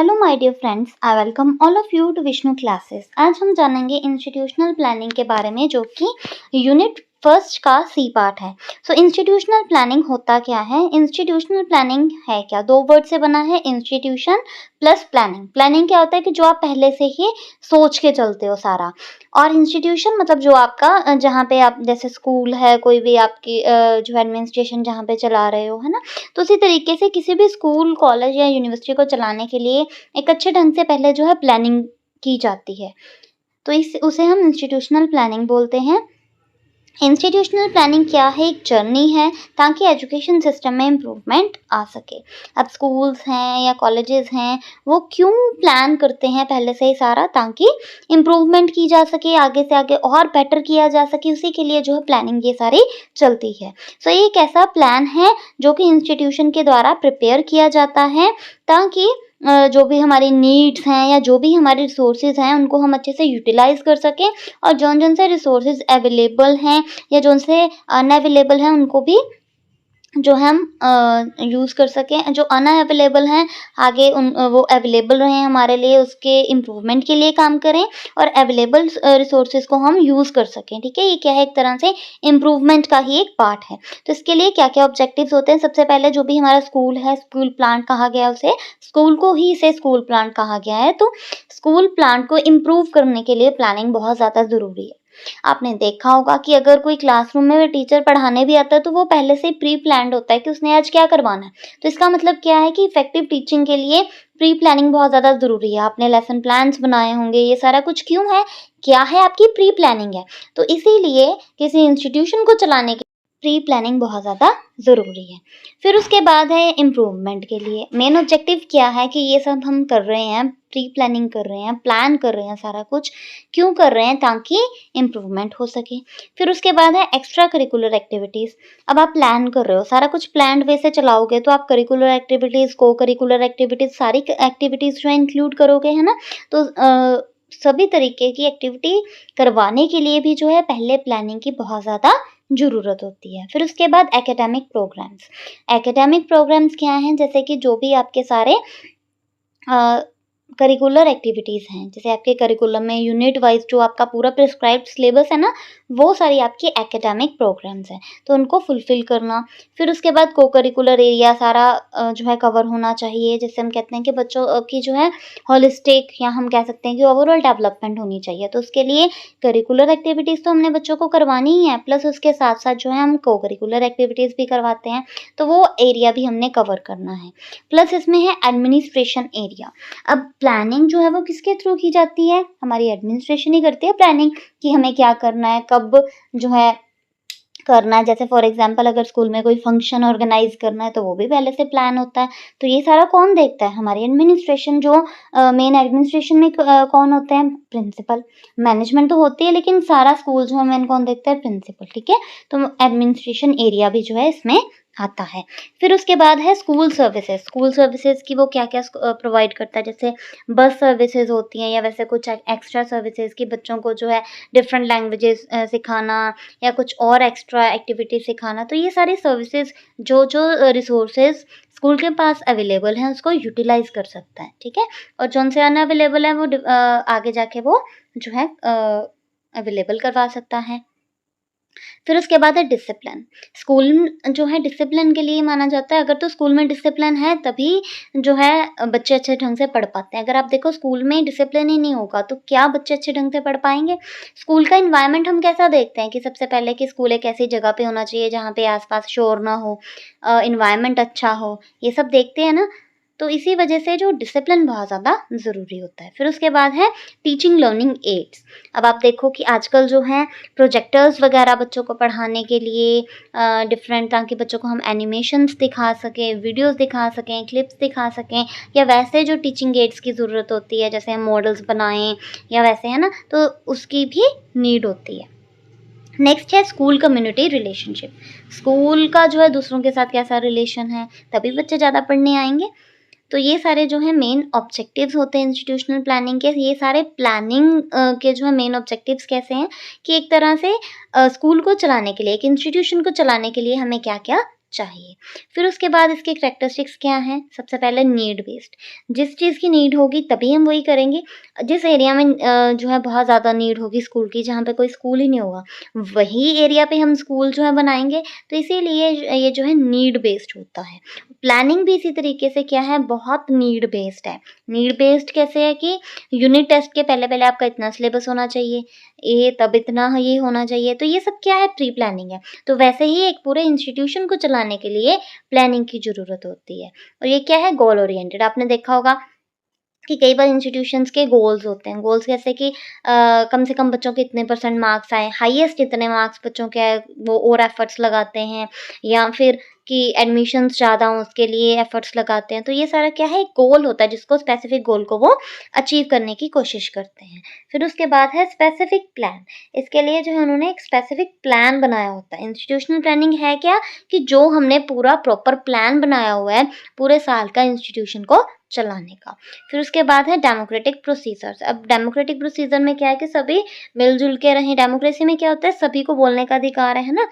Hello my dear friends, I welcome all of you to Vishnu classes. आज हम जानेंगे institutional planning के बारे में, जो कि यूनिट फर्स्ट का सी पार्ट है। सो इंस्टीट्यूशनल प्लानिंग होता क्या है? इंस्टीट्यूशनल प्लानिंग है क्या? दो वर्ड से बना है, इंस्टीट्यूशन प्लस प्लानिंग। प्लानिंग क्या होता है कि जो आप पहले से ही सोच के चलते हो सारा, और इंस्टीट्यूशन मतलब जो आपका जहाँ पे आप, जैसे स्कूल है, कोई भी आपकी जो एडमिनिस्ट्रेशन जहाँ पे चला रहे हो, है ना। तो उसी तरीके से किसी भी स्कूल, कॉलेज या यूनिवर्सिटी को चलाने के लिए एक अच्छे ढंग से पहले जो है प्लानिंग की जाती है। तो इस उसे हम इंस्टीट्यूशनल प्लानिंग बोलते हैं। इंस्टीट्यूशनल प्लानिंग क्या है? एक जर्नी है ताकि एजुकेशन सिस्टम में इम्प्रूवमेंट आ सके। अब स्कूल्स हैं या कॉलेजेस हैं, वो क्यों प्लान करते हैं पहले से ही सारा, ताकि इम्प्रूवमेंट की जा सके, आगे से आगे और बेटर किया जा सके। उसी के लिए जो है प्लानिंग ये सारी चलती है। सो ये एक ऐसा प्लान है जो कि इंस्टीट्यूशन के द्वारा प्रिपेयर किया जाता है, ताकि जो भी हमारी नीड्स हैं या जो भी हमारे रिसोर्सेज हैं, उनको हम अच्छे से यूटिलाइज कर सकें, और जौन-जौन से रिसोर्सेज अवेलेबल हैं या जो उनसे अनअवेलेबल हैं, उनको भी जो हम यूज़ कर सकें। जो अनअवेलेबल हैं, आगे वो अवेलेबल रहें हमारे लिए, उसके इम्प्रूवमेंट के लिए काम करें, और अवेलेबल रिसोर्सेज को हम यूज़ कर सकें। ठीक है, ये क्या है? एक तरह से इम्प्रूवमेंट का ही एक पार्ट है। तो इसके लिए क्या-क्या ऑब्जेक्टिव्स होते हैं? सबसे पहले जो भी हमारा स्कूल है, स्कूल प्लांट कहा गया है उसे, स्कूल को ही इसे स्कूल प्लांट कहा गया है। तो स्कूल प्लांट को इम्प्रूव करने के लिए प्लानिंग बहुत ज़्यादा ज़रूरी है। आपने देखा होगा कि अगर कोई क्लासरूम में टीचर पढ़ाने भी आता है, तो वो पहले से प्री प्लान्ड होता है कि उसने आज क्या करवाना है। तो इसका मतलब क्या है कि इफेक्टिव टीचिंग के लिए प्री प्लानिंग बहुत ज़्यादा ज़रूरी है। आपने लेसन प्लान्स बनाए होंगे, ये सारा कुछ क्यों है? क्या है? आपकी प्री प्लानिंग है। तो इसीलिए किसी इंस्टीट्यूशन को चलाने के प्री प्लानिंग बहुत ज़्यादा ज़रूरी है। फिर उसके बाद है इम्प्रूवमेंट के लिए। मेन ऑब्जेक्टिव क्या है कि ये सब हम कर रहे हैं, प्री प्लानिंग कर रहे हैं, प्लान कर रहे हैं, सारा कुछ क्यों कर रहे हैं? ताकि इम्प्रूवमेंट हो सके। फिर उसके बाद है एक्स्ट्रा करिकुलर एक्टिविटीज़। अब आप प्लान कर रहे हो, सारा कुछ प्लान्ड वे से चलाओगे, तो आप करिकुलर एक्टिविटीज़, को करिकुलर एक्टिविटीज़, सारी एक्टिविटीज़ जो है इंक्लूड करोगे, है ना। तो सभी तरीके की एक्टिविटी करवाने के लिए भी जो है पहले प्लानिंग की बहुत ज़्यादा ज़रूरत होती है। फिर उसके बाद एकेडमिक प्रोग्राम्स। एकेडमिक प्रोग्राम्स क्या हैं? जैसे कि जो भी आपके सारे करिकुलर एक्टिविटीज़ हैं, जैसे आपके करिकुलम में यूनिट वाइज़ जो आपका पूरा प्रिस्क्राइब्ड सिलेबस है ना, वो सारी आपकी एकेडमिक प्रोग्राम्स हैं, तो उनको फुलफ़िल करना। फिर उसके बाद को करिकुलर एरिया सारा जो है कवर होना चाहिए, जिससे हम कहते हैं कि बच्चों की जो है होलिस्टिक, या हम कह सकते हैं कि ओवरऑल डेवलपमेंट होनी चाहिए। तो उसके लिए करिकुलर एक्टिविटीज़ तो हमने बच्चों को करवानी ही है, प्लस उसके साथ-साथ जो है हम को करिकुलर एक्टिविटीज़ भी करवाते हैं, तो वो एरिया भी हमने कवर करना है। प्लस इसमें है एडमिनिस्ट्रेशन एरिया। अब प्लानिंग जो है वो किसके थ्रू की जाती है? हमारी एडमिनिस्ट्रेशन ही करती है प्लानिंग, कि हमें क्या करना है, कब जो है करना है। जैसे फॉर एग्ज़ाम्पल अगर स्कूल में कोई फंक्शन ऑर्गेनाइज़ करना है, तो वो भी पहले से प्लान होता है। तो ये सारा कौन देखता है? हमारी एडमिनिस्ट्रेशन। जो मेन एडमिनिस्ट्रेशन में कौन होते हैं? प्रिंसिपल। मैनेजमेंट तो होती है, लेकिन सारा स्कूल जो है मेन कौन देखता है? प्रिंसिपल। ठीक है? तो एडमिनिस्ट्रेशन एरिया भी जो है इसमें आता है। फिर उसके बाद है स्कूल सर्विसेज़। स्कूल सर्विसेज़ की वो क्या-क्या प्रोवाइड करता है? जैसे बस सर्विसेज़ होती हैं, या वैसे कुछ एक्स्ट्रा सर्विसेज़ कि बच्चों को जो है डिफरेंट लैंग्वेजेज़ सिखाना, या कुछ और एक्स्ट्रा एक्टिविटी सिखाना। तो ये सारी सर्विसेज़ जो रिसोर्सेज़ स्कूल के पास अवेलेबल हैं, उसको यूटिलाइज़ कर सकता है। ठीक है? और जौन से अनअवेलेबल हैं, वो आगे जाके वो जो है अवेलेबल करवा सकता है। फिर उसके बाद है डिसिप्लिन। स्कूल जो है डिसिप्लिन के लिए माना जाता है। अगर तो स्कूल में डिसिप्लिन है, तभी जो है बच्चे अच्छे ढंग से पढ़ पाते हैं। अगर आप देखो स्कूल में डिसिप्लिन ही नहीं होगा, तो क्या बच्चे अच्छे ढंग से पढ़ पाएँगे? स्कूल का एनवायरनमेंट हम कैसा देखते हैं कि सबसे पहले कि स्कूल एक ऐसी जगह पे होना चाहिए जहाँ पे आस-पास शोर ना हो, एनवायरनमेंट अच्छा हो, ये सब देखते हैं ना। तो इसी वजह से जो डिसिप्लिन बहुत ज़्यादा ज़रूरी होता है। फिर उसके बाद है टीचिंग लर्निंग एड्स। अब आप देखो कि आजकल जो है प्रोजेक्टर्स वगैरह बच्चों को पढ़ाने के लिए डिफरेंट, ताकि बच्चों को हम एनिमेशंस दिखा सकें, वीडियोस दिखा सकें, क्लिप्स दिखा सकें, या वैसे जो टीचिंग एड्स की ज़रूरत होती है, जैसे हम मॉडल्स बनाएं या वैसे, है ना, तो उसकी भी नीड होती है। नेक्स्ट है स्कूल कम्युनिटी रिलेशनशिप। स्कूल का जो है दूसरों के साथ कैसा रिलेशन है, तभी बच्चे ज़्यादा पढ़ने आएंगे। तो ये सारे जो है मेन ऑब्जेक्टिव्स होते हैं इंस्टीट्यूशनल प्लानिंग के। ये सारे प्लानिंग के जो है मेन ऑब्जेक्टिव्स कैसे हैं कि एक तरह से स्कूल को चलाने के लिए, एक इंस्टीट्यूशन को चलाने के लिए हमें क्या-क्या चाहिए। फिर उसके बाद इसके कैरेक्टरिस्टिक्स क्या हैं? सबसे पहले नीड बेस्ड, जिस चीज़ की नीड होगी तभी हम वही करेंगे। जिस एरिया में जो है बहुत ज़्यादा नीड होगी स्कूल की, जहाँ पे कोई स्कूल ही नहीं होगा, वही एरिया पे हम स्कूल जो है बनाएँगे। तो इसीलिए ये जो है नीड बेस्ड होता है। प्लानिंग भी इसी तरीके से क्या है, बहुत नीड बेस्ड है। नीड बेस्ड कैसे है कि यूनिट टेस्ट के पहले-पहले आपका इतना सिलेबस होना चाहिए, ये तब इतना ये होना चाहिए। तो ये सब क्या है, प्री प्लानिंग है। तो वैसे ही एक पूरे इंस्टीट्यूशन को चलाने के लिए प्लानिंग की ज़रूरत होती है। और ये क्या है, गोल ओरिएंटेड। आपने देखा होगा कि कई बार इंस्टीट्यूशंस के गोल्स होते हैं। गोल्स कैसे कि कम से कम बच्चों के इतने परसेंट मार्क्स आएँ, हाईएस्ट इतने मार्क्स बच्चों के आए, वो और एफर्ट्स लगाते हैं, या फिर कि एडमिशन्स ज़्यादा हों उसके लिए एफर्ट्स लगाते हैं। तो ये सारा क्या है, एक गोल होता है जिसको स्पेसिफिक गोल को वो अचीव करने की कोशिश करते हैं। फिर उसके बाद है स्पेसिफिक प्लान। इसके लिए जो है उन्होंने एक स्पेसिफिक प्लान बनाया होता है। इंस्टीट्यूशनल प्लानिंग है क्या, कि जो हमने पूरा प्रॉपर प्लान बनाया हुआ है पूरे साल का इंस्टीट्यूशन को चलाने का। फिर उसके बाद है डेमोक्रेटिक प्रोसीजर्स। अब डेमोक्रेटिक प्रोसीजर में क्या है कि सभी मिल-जुल के रहें। डेमोक्रेसी में क्या होता है, सभी को बोलने का अधिकार है ना?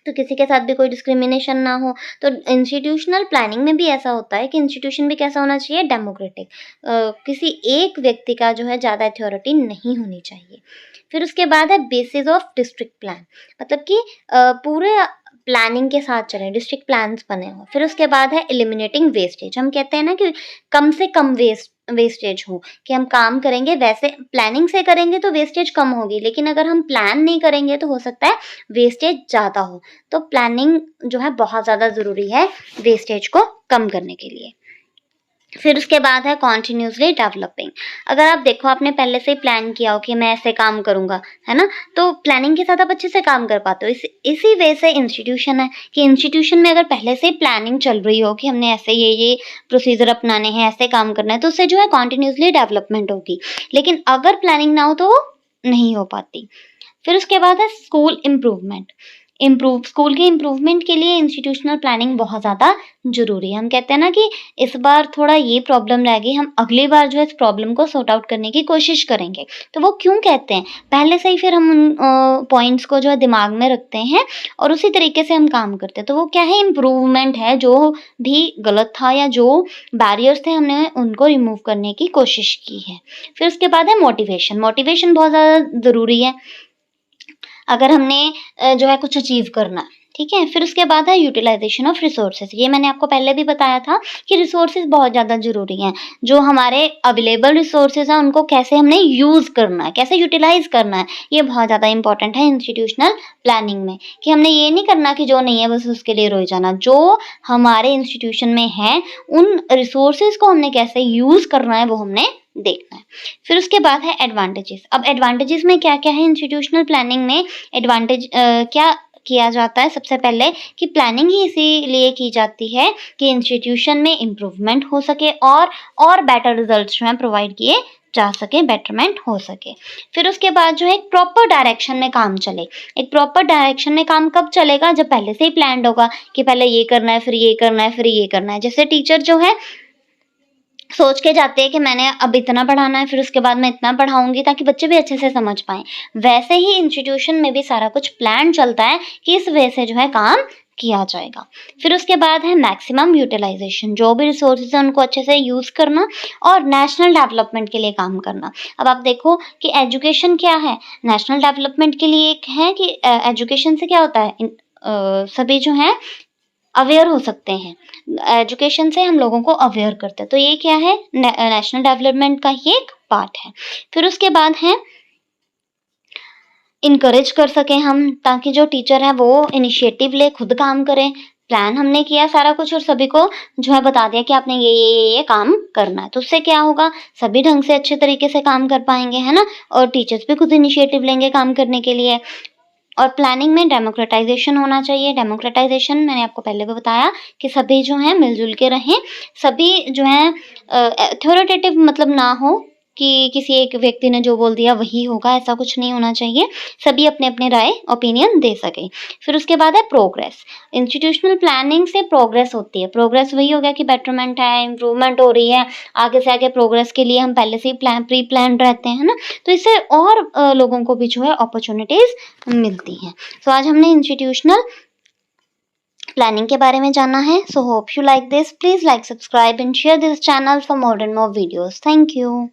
तो किसी के साथ भी कोई डिस्क्रिमिनेशन ना हो। तो इंस्टीट्यूशनल प्लानिंग में भी ऐसा होता है कि इंस्टीट्यूशन भी कैसा होना चाहिए, डेमोक्रेटिक। किसी एक व्यक्ति का जो है ज़्यादा अथॉरिटी नहीं होनी चाहिए। फिर उसके बाद है बेसिस ऑफ डिस्ट्रिक्ट प्लान, मतलब कि पूरे प्लानिंग के साथ चलें, डिस्ट्रिक्ट प्लान्स बने हों। फिर उसके बाद है एलिमिनेटिंग वेस्टेज। हम कहते हैं ना कि कम से कम वेस्टेज हो, कि हम काम करेंगे, वैसे प्लानिंग से करेंगे तो वेस्टेज कम होगी, लेकिन अगर हम प्लान नहीं करेंगे तो हो सकता है वेस्टेज ज़्यादा हो। तो प्लानिंग जो है बहुत ज़्यादा ज़रूरी है वेस्टेज को कम करने के लिए। फिर उसके बाद है कॉन्टिन्यूसली डेवलपिंग। अगर आप देखो, आपने पहले से ही प्लान किया हो कि मैं ऐसे काम करूँगा, है ना? तो प्लानिंग के साथ आप अच्छे से काम कर पाते हो। इसी वे से इंस्टीट्यूशन है कि इंस्टीट्यूशन में अगर पहले से ही प्लानिंग चल रही हो कि हमने ऐसे ये प्रोसीजर अपनाने हैं, ऐसे काम करना है, तो उससे जो है कॉन्टिन्यूसली डेवलपमेंट होगी। लेकिन अगर प्लानिंग ना हो तो वो नहीं हो पाती। फिर उसके बाद है स्कूल इम्प्रूवमेंट। स्कूल के इम्प्रूवमेंट के लिए इंस्टीट्यूशनल प्लानिंग बहुत ज़्यादा ज़रूरी है। हम कहते हैं ना कि इस बार थोड़ा ये प्रॉब्लम रह गई, हम अगली बार जो है इस प्रॉब्लम को सॉर्ट आउट करने की कोशिश करेंगे। तो वो क्यों कहते हैं? पहले से ही फिर हम उन पॉइंट्स को जो है दिमाग में रखते हैं और उसी तरीके से हम काम करते हैं। तो वो क्या है, इम्प्रूवमेंट है। जो भी गलत था या जो बैरियर्स थे, हमने उनको रिमूव करने की कोशिश की है। फिर उसके बाद है मोटिवेशन। मोटिवेशन बहुत ज़्यादा ज़रूरी है अगर हमने जो है कुछ अचीव करना है, ठीक है? फिर उसके बाद है यूटिलाइज़ेशन ऑफ रिसोर्सेज़। ये मैंने आपको पहले भी बताया था कि रिसोर्सेज़ बहुत ज़्यादा ज़रूरी हैं। जो हमारे अवेलेबल रिसोर्सेज़ हैं, उनको कैसे हमने यूज़ करना है, कैसे यूटिलाइज़ करना है, ये बहुत ज़्यादा इम्पोर्टेंट है इंस्टीट्यूशनल प्लानिंग में। कि हमने ये नहीं करना कि जो नहीं है बस उसके लिए रोए जाना। जो हमारे इंस्टीट्यूशन में है, उन रिसोर्सेज़ को हमने कैसे यूज़ करना है, वो हमने देखना है। फिर उसके बाद है एडवांटेजेस। अब एडवांटेजेस में क्या-क्या है इंस्टीट्यूशनल प्लानिंग में? एडवांटेज क्या किया जाता है? सबसे पहले कि प्लानिंग ही इसीलिए की जाती है कि इंस्टीट्यूशन में इम्प्रूवमेंट हो सके और बेटर रिजल्ट्स जो हैं प्रोवाइड किए जा सके, बेटरमेंट हो सके। फिर उसके बाद जो है एक प्रॉपर डायरेक्शन में काम चले। एक प्रॉपर डायरेक्शन में काम कब चलेगा? जब पहले से ही प्लान्ड होगा कि पहले ये करना है, फिर ये करना है, फिर ये करना है। जैसे टीचर जो है सोच के जाते हैं कि मैंने अब इतना पढ़ाना है, फिर उसके बाद मैं इतना पढ़ाऊँगी ताकि बच्चे भी अच्छे से समझ पाएँ। वैसे ही इंस्टीट्यूशन में भी सारा कुछ प्लान चलता है कि इस वे से जो है काम किया जाएगा। फिर उसके बाद है मैक्सिमम यूटिलाइज़ेशन। जो भी रिसोर्सेज़ हैं उनको अच्छे से यूज़ करना और नेशनल डेवलपमेंट के लिए काम करना। अब आप देखो कि एजुकेशन क्या है? नेशनल डेवलपमेंट के लिए एक है कि एजुकेशन से क्या होता है, सभी जो हैं अवेयर हो सकते हैं। एजुकेशन से हम लोगों को अवेयर करते हैं। तो ये क्या है, नेशनल डेवलपमेंट का ही एक पार्ट है। फिर उसके बाद है इनकरेज कर सकें हम, ताकि जो टीचर है वो इनिशिएटिव ले, खुद काम करें। प्लान हमने किया सारा कुछ और सभी को जो है बता दिया कि आपने ये काम करना है। तो उससे क्या होगा, सभी ढंग से अच्छे तरीके से काम कर पाएँगे, है ना? और टीचर्स भी खुद इनिशिएटिव लेंगे काम करने के लिए। और प्लानिंग में डेमोक्रेटाइज़ेशन होना चाहिए। डेमोक्रेटाइज़ेशन मैंने आपको पहले भी बताया कि सभी जो हैं मिल-जुल के रहें। सभी जो हैं अथॉरिटेटिव मतलब ना हो कि किसी एक व्यक्ति ने जो बोल दिया वही होगा, ऐसा कुछ नहीं होना चाहिए। सभी अपने-अपने राय, ओपिनियन दे सकें। फिर उसके बाद है प्रोग्रेस। इंस्टीट्यूशनल प्लानिंग से प्रोग्रेस होती है। प्रोग्रेस वही हो गया कि बेटरमेंट है, इम्प्रूवमेंट हो रही है। आगे से आगे प्रोग्रेस के लिए हम पहले से ही प्री प्लान्ड रहते हैं ना? तो इससे और लोगों को भी जो है अपॉर्च्युनिटीज़ मिलती हैं। तो आज हमने इंस्टीट्यूशनल प्लानिंग के बारे में जानना है। So hope you like this. Please like, subscribe and share this channel for more and more videos. Thank you.